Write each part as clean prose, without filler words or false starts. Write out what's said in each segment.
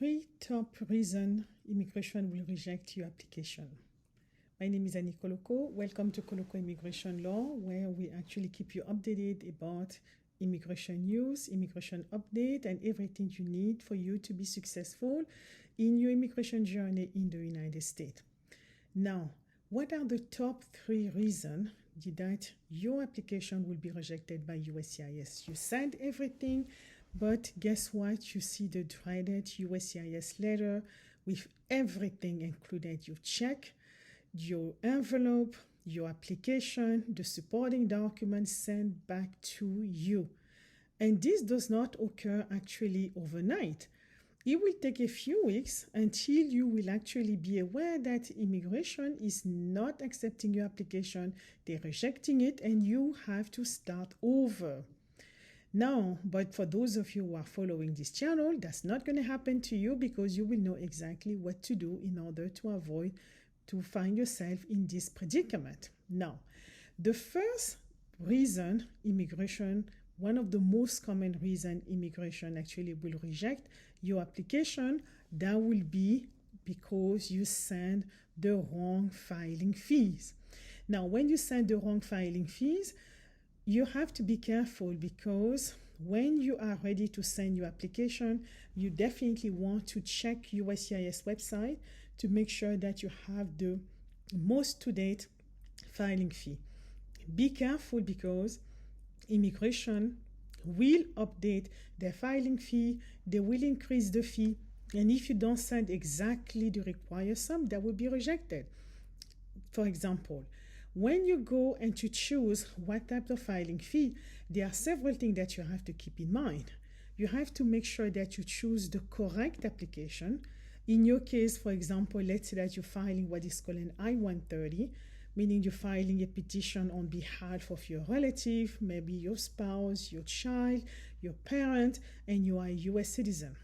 3 top reasons immigration will reject your application. My name is Annick Koloko. Welcome to Koloko Immigration Law, where we actually keep you updated about immigration news, immigration update, and everything you need for you to be successful in your immigration journey in the United States. Now, what are the top 3 reasons that your application will be rejected by USCIS? You send everything, but guess what? You see the dreaded USCIS letter with everything included. You check your envelope, your application, the supporting documents sent back to you. And this does not occur actually overnight. It will take a few weeks until you will actually be aware that immigration is not accepting your application, they're rejecting it, and you have to start over. Now, but for those of you who are following this channel, that's not going to happen to you because you will know exactly what to do in order to avoid to find yourself in this predicament. Now, the first reason immigration, one of the most common reasons immigration actually will reject your application, that will be because you send the wrong filing fees. Now, when you send the wrong filing fees, you have to be careful because when you are ready to send your application, you definitely want to check USCIS website to make sure that you have the most to-date filing fee. Be careful because immigration will update their filing fee, they will increase the fee, and if you don't send exactly the required sum, that will be rejected. For example, when you go and to choose what type of filing fee, there are several things that you have to keep in mind. You have to make sure that you choose the correct application. In your case, for example, let's say that you're filing what is called an I-130, meaning you're filing a petition on behalf of your relative, maybe your spouse, your child, your parent, and you are a U.S. citizen.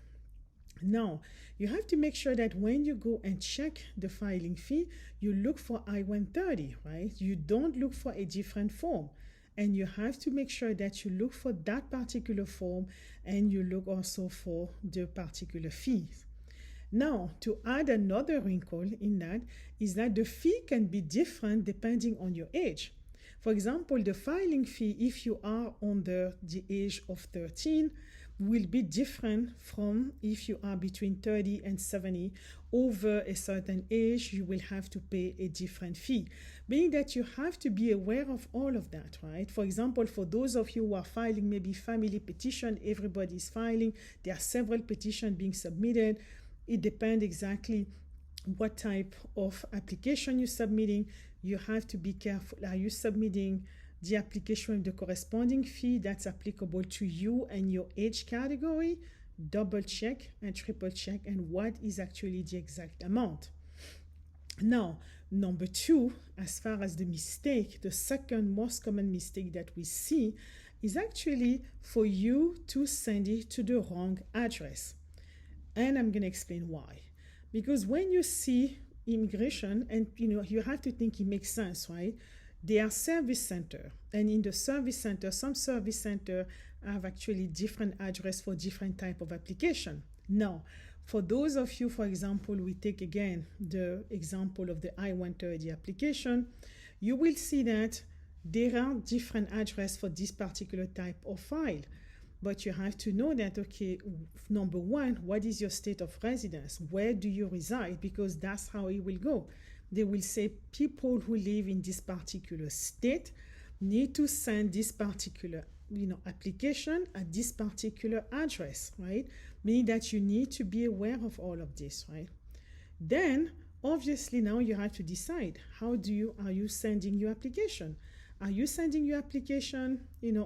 Now, you have to make sure that when you go and check the filing fee, you look for I-130, right? You don't look for a different form. And you have to make sure that you look for that particular form and you look also for the particular fees. Now, to add another wrinkle in that is that the fee can be different depending on your age. For example, the filing fee, if you are under the age of 13, will be different from if you are between 30 and 70. Over a certain age, you will have to pay a different fee, meaning that you have to be aware of all of that, right? For example, for those of you who are filing maybe family petition, everybody is filing, there are several petitions being submitted. It depends exactly what type of application you're submitting. You have to be careful. Are you submitting the application with the corresponding fee that's applicable to you and your age category? Double check and triple check, and what is actually the exact amount. Now, number 2, as far as the mistake, the second most common mistake that we see is actually for you to send it to the wrong address. And I'm going to explain why. Because when you see immigration, and you have to think it makes sense, right? They are service center, and in the service center, some service center have actually different address for different type of application. Now, for those of you, for example, we take again the example of the I-130 application, you will see that there are different address for this particular type of file. But you have to know that, okay, number 1, what is your state of residence? Where do you reside? Because that's how it will go. They will say people who live in this particular state need to send this particular application at this particular address, right? Meaning that you need to be aware of all of this, right? Then, obviously, now you have to decide are you sending your application? Are you sending your application,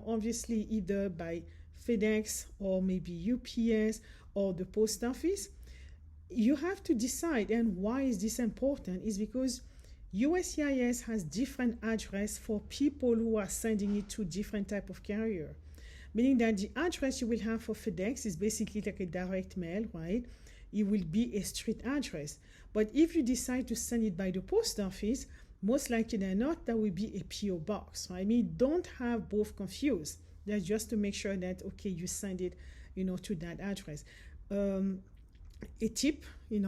obviously either by FedEx or maybe UPS or the post office? You have to decide. And why is this important? Is because USCIS has different address for people who are sending it to different type of carrier, meaning that the address you will have for FedEx is basically like a direct mail, right? It will be a street address. But if you decide to send it by the post office, most likely than not, that will be a PO box. I mean, don't have both confused. That's just to make sure that, okay, you send it, to that address. a tip,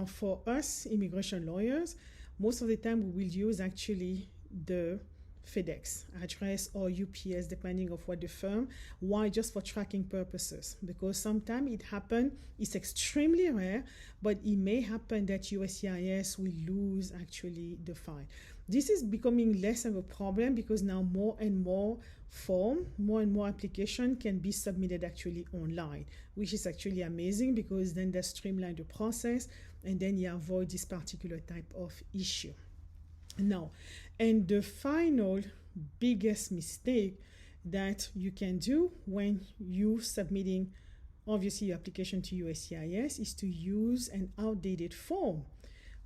for us immigration lawyers, most of the time we will use actually the FedEx address or UPS, depending of what the firm. Why? Just for tracking purposes, because sometimes it happen, it's extremely rare, but it may happen that USCIS will lose actually the file. This is becoming less of a problem because now more and more application can be submitted actually online, which is actually amazing because then they streamline the process and then you avoid this particular type of issue. Now, and the final biggest mistake that you can do when you submitting obviously your application to USCIS is to use an outdated form.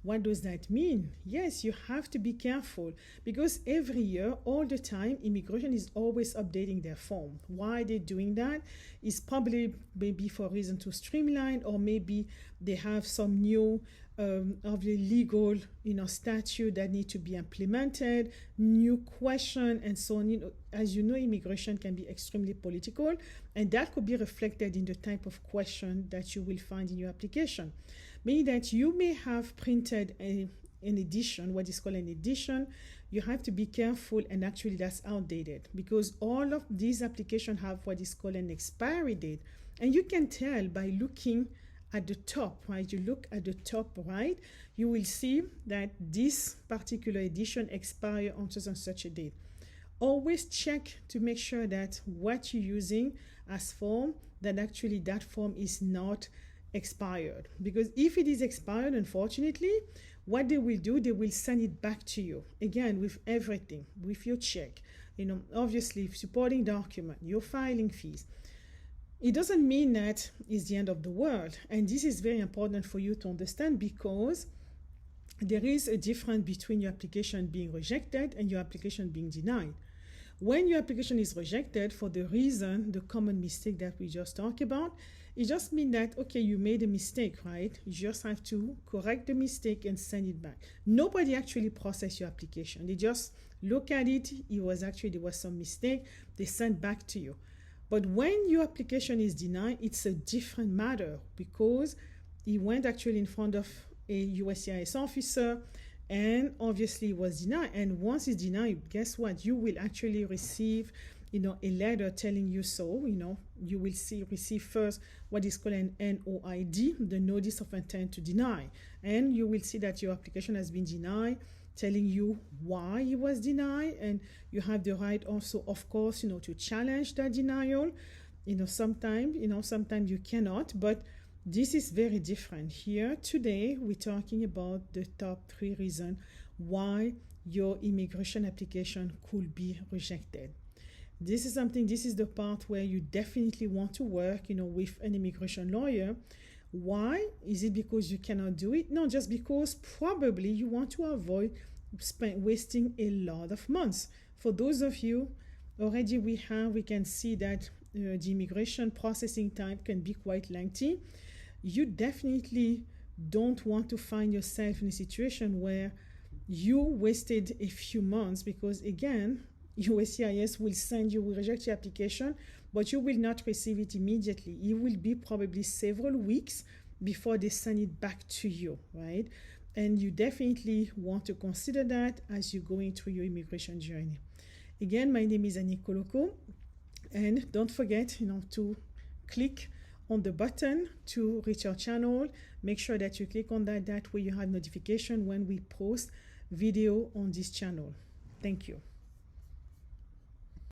What does that mean? Yes, you have to be careful because every year, all the time, immigration is always updating their form. Why they're doing that is probably maybe for a reason to streamline, or maybe they have some new of the legal statute that need to be implemented, new question, and so on. As you know, immigration can be extremely political, and that could be reflected in the type of question that you will find in your application. Meaning that you may have printed an edition, what is called an edition. You have to be careful, and actually that's outdated because all of these applications have what is called an expiry date. And you can tell by looking at the top, right? You look at the top right, you will see that this particular edition expires on such a date. Always check to make sure that what you're using as form, that actually that form is not expired, because if it is expired, unfortunately, what they will do, they will send it back to you again with everything, with your check, obviously supporting document, your filing fees. It doesn't mean that it's the end of the world, and this is very important for you to understand because there is a difference between your application being rejected and your application being denied. When your application is rejected for the reason, the common mistake that we just talked about, it just means that, okay, you made a mistake, right? You just have to correct the mistake and send it back. Nobody actually processed your application. They just look at it. There was some mistake. They send back to you. But when your application is denied, it's a different matter because it went actually in front of a USCIS officer and obviously it was denied. And once it's denied, guess what? You will actually receive a letter telling you so. You will receive first what is called an NOID, the Notice of Intent to Deny. And you will see that your application has been denied, telling you why it was denied. And you have the right also, of course, to challenge that denial. Sometimes you cannot, but this is very different. Here today, we're talking about the top 3 reasons why your immigration application could be rejected. This is the part where you definitely want to work, with an immigration lawyer. Why? Is it because you cannot do it? No, just because probably you want to avoid wasting a lot of months. For those of you, already we can see that the immigration processing time can be quite lengthy. You definitely don't want to find yourself in a situation where you wasted a few months because, again, USCIS will reject your application, but you will not receive it immediately. It will be probably several weeks before they send it back to you, right? And you definitely want to consider that as you're going through your immigration journey. Again, my name is Annick Koloko, and don't forget, to click on the button to reach our channel. Make sure that you click on that. That way you have notification when we post video on this channel. Thank you.